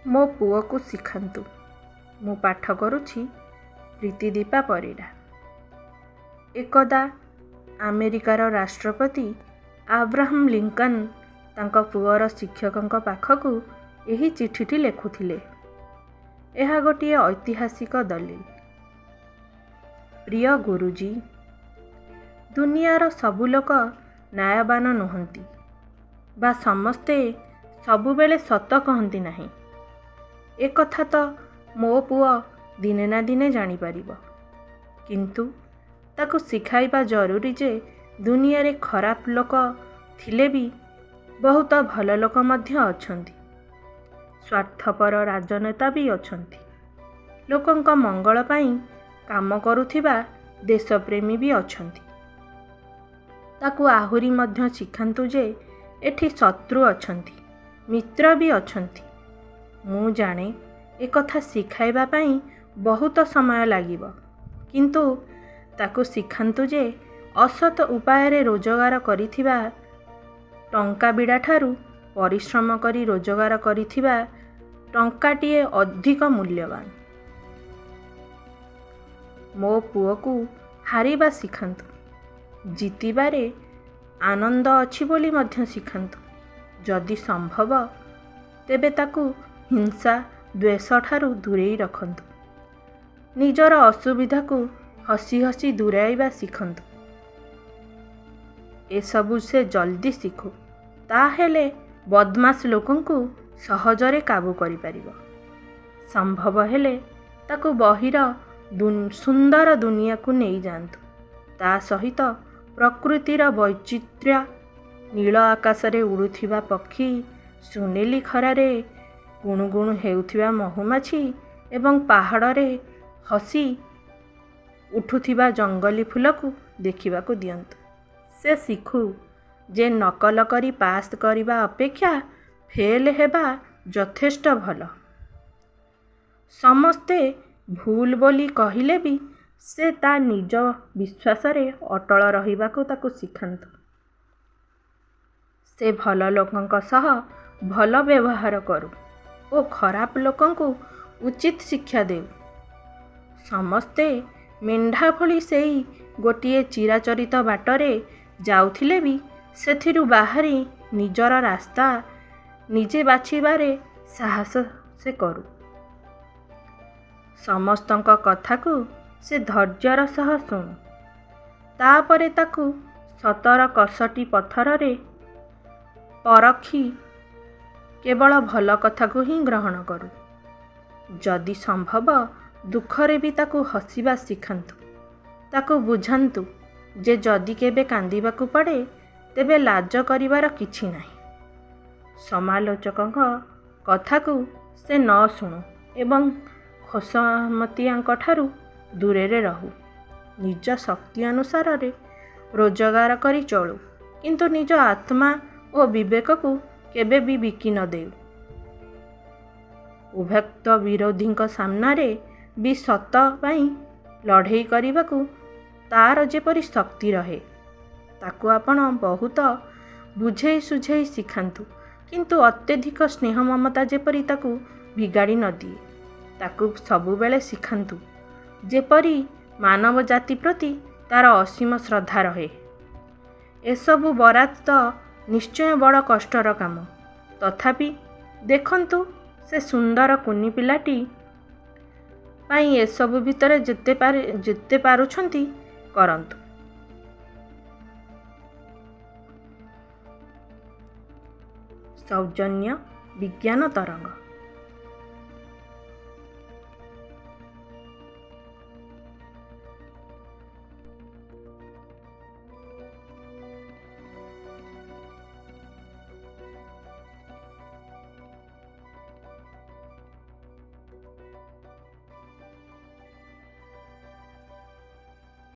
ମୋ ପୁଅକୁ ଶିଖାନ୍ତୁ। ମୁଁ ପାଠ କରୁଛି ପ୍ରୀତିଦୀପା ପରିଡ଼ା। ଏକଦା ଆମେରିକାର ରାଷ୍ଟ୍ରପତି ଆବ୍ରାହମ ଲିଙ୍କନ ତାଙ୍କ ପୁଅର ଶିକ୍ଷକଙ୍କ ପାଖକୁ ଏହି ଚିଠିଟି ଲେଖୁଥିଲେ। ଏହା ଗୋଟିଏ ଐତିହାସିକ ଦଲିଲ। ପ୍ରିୟ ଗୁରୁଜୀ, ଦୁନିଆର ସବୁ ଲୋକ ନ୍ୟାୟବାନ ନୁହନ୍ତି ବା ସମସ୍ତେ ସବୁବେଳେ ସତ କହନ୍ତି ନାହିଁ। ଏକଥା ତ ମୋ ପୁଅ ଦିନେ ନା ଦିନେ ଜାଣିପାରିବ। କିନ୍ତୁ ତାକୁ ଶିଖାଇବା ଜରୁରୀ ଯେ ଦୁନିଆରେ ଖରାପ ଲୋକ ଥିଲେ ବି ବହୁତ ଭଲ ଲୋକ ମଧ୍ୟ ଅଛନ୍ତି। ସ୍ୱାର୍ଥପର ରାଜନେତା ବି ଅଛନ୍ତି। ଲୋକଙ୍କ ମଙ୍ଗଳ ପାଇଁ କାମ କରୁଥିବା ଦେଶପ୍ରେମୀ ବି ଅଛନ୍ତି। ତାକୁ ଆହୁରି ମଧ୍ୟ ଶିଖାନ୍ତୁ ଯେ ଏଠି ଶତ୍ରୁ ଅଛନ୍ତି, ମିତ୍ର ବି ଅଛନ୍ତି। ମୁଁ ଜାଣେ ଏକଥା ଶିଖାଇବା ପାଇଁ ବହୁତ ସମୟ ଲାଗିବ, କିନ୍ତୁ ତାକୁ ଶିଖାନ୍ତୁ ଯେ ଅସତ୍ ଉପାୟରେ ରୋଜଗାର କରିଥିବା ଟଙ୍କା ବିଡ଼ାଠାରୁ ପରିଶ୍ରମ କରି ରୋଜଗାର କରିଥିବା ଟଙ୍କାଟିଏ ଅଧିକ ମୂଲ୍ୟବାନ। ମୋ ପୁଅକୁ ହାରିବା ଶିଖାନ୍ତୁ। ଜିତିବାରେ ଆନନ୍ଦ ଅଛି ବୋଲି ମଧ୍ୟ ଶିଖାନ୍ତୁ। ଯଦି ସମ୍ଭବ ତେବେ ତାକୁ ହିଂସା ଦ୍ୱେଷଠାରୁ ଦୂରେଇ ରଖନ୍ତୁ। ନିଜର ଅସୁବିଧାକୁ ହସି ହସି ଦୂରାଇବା ଶିଖନ୍ତୁ। ଏସବୁ ସେ ଜଲ୍ଦି ଶିଖୁ, ତାହେଲେ ବଦମାସ ଲୋକଙ୍କୁ ସହଜରେ କାବୁ କରିପାରିବ। ସମ୍ଭବ ହେଲେ ତାକୁ ବହିର ସୁନ୍ଦର ଦୁନିଆକୁ ନେଇଯାଆନ୍ତୁ। ତା ସହିତ ପ୍ରକୃତିର ବୈଚିତ୍ର୍ୟ, ନୀଳ ଆକାଶରେ ଉଡ଼ୁଥିବା ପକ୍ଷୀ, ସୁନେଲି ଖରାରେ ଗୁଣୁଗୁଣୁ ହେଉଥିବା ମହୁମାଛି ଏବଂ ପାହାଡ଼ରେ ହସି ଉଠୁଥିବା ଜଙ୍ଗଲୀ ଫୁଲକୁ ଦେଖିବାକୁ ଦିଅନ୍ତୁ। ସେ ଶିଖୁ ଯେ ନକଲ କରି ପାସ୍ କରିବା ଅପେକ୍ଷା ଫେଲ୍ ହେବା ଯଥେଷ୍ଟ ଭଲ। ସମସ୍ତେ ଭୁଲ ବୋଲି କହିଲେ ବି ସେ ତା ନିଜ ବିଶ୍ୱାସରେ ଅଟଳ ରହିବାକୁ ତାକୁ ଶିଖାନ୍ତୁ। ସେ ଭଲ ଲୋକଙ୍କ ସହ ଭଲ ବ୍ୟବହାର କରୁ ଓ ଖରାପ ଲୋକଙ୍କୁ ଉଚିତ ଶିକ୍ଷା ଦେଉ। ସମସ୍ତେ ମେଣ୍ଢା ଭଳି ସେଇ ଗୋଟିଏ ଚିରାଚରିତ ବାଟରେ ଯାଉଥିଲେ ବି ସେଥିରୁ ବାହାରି ନିଜର ରାସ୍ତା ନିଜେ ବାଛିବାରେ ସାହସ ସେ କରୁ। ସମସ୍ତଙ୍କ କଥାକୁ ସେ ଧୈର୍ଯ୍ୟର ସହ ଶୁଣୁ। ତାପରେ ତାକୁ ସତର କଷଟି ପଥରରେ ପରଖି କେବଳ ଭଲ କଥାକୁ ହିଁ ଗ୍ରହଣ କରୁ। ଯଦି ସମ୍ଭବ ଦୁଃଖରେ ବି ତାକୁ ହସିବା ଶିଖାନ୍ତୁ। ତାକୁ ବୁଝାନ୍ତୁ ଯେ ଯଦି କେବେ କାନ୍ଦିବାକୁ ପଡ଼େ ତେବେ ଲାଜ କରିବାର କିଛି ନାହିଁ। ସମାଲୋଚକଙ୍କ କଥାକୁ ସେ ନ ଶୁଣୁ ଏବଂ ଖୋସାମତିଆଙ୍କଠାରୁ ଦୂରରେ ରହୁ। ନିଜ ଶକ୍ତି ଅନୁସାରରେ ରୋଜଗାର କରି ଚଳୁ, କିନ୍ତୁ ନିଜ ଆତ୍ମା ଓ ବିବେକକୁ କେବେ ବି ବିକି ନ ଦେଉ। ଉଦ୍ଭକ୍ତ ବିରୋଧୀଙ୍କ ସାମ୍ନାରେ ବି ସତ ପାଇଁ ଲଢ଼େଇ କରିବାକୁ ତାର ଯେପରି ଶକ୍ତି ରହେ। ତାକୁ ଆପଣ ବହୁତ ବୁଝେଇ ସୁଝେଇ ଶିଖାନ୍ତୁ, କିନ୍ତୁ ଅତ୍ୟଧିକ ସ୍ନେହ ମମତା ଯେପରି ତାକୁ ବିଗାଡ଼ି ନ ଦିଏ। ତାକୁ ସବୁବେଳେ ଶିଖାନ୍ତୁ ଯେପରି ମାନବ ଜାତି ପ୍ରତି ତାର ଅସୀମ ଶ୍ରଦ୍ଧା ରହେ। ଏସବୁ ବରାଦ ତ ନିଶ୍ଚୟ ବଡ଼ କଷ୍ଟର କାମ। ତଥାପି ଦେଖନ୍ତୁ ସେ ସୁନ୍ଦର କୁନି ପିଲାଟି ପାଇଁ ଏସବୁ ଭିତରେ ଯେତେ ପାରୁଛନ୍ତି କରନ୍ତୁ। ସୌଜନ୍ୟ ବିଜ୍ଞାନ ତରଙ୍ଗ।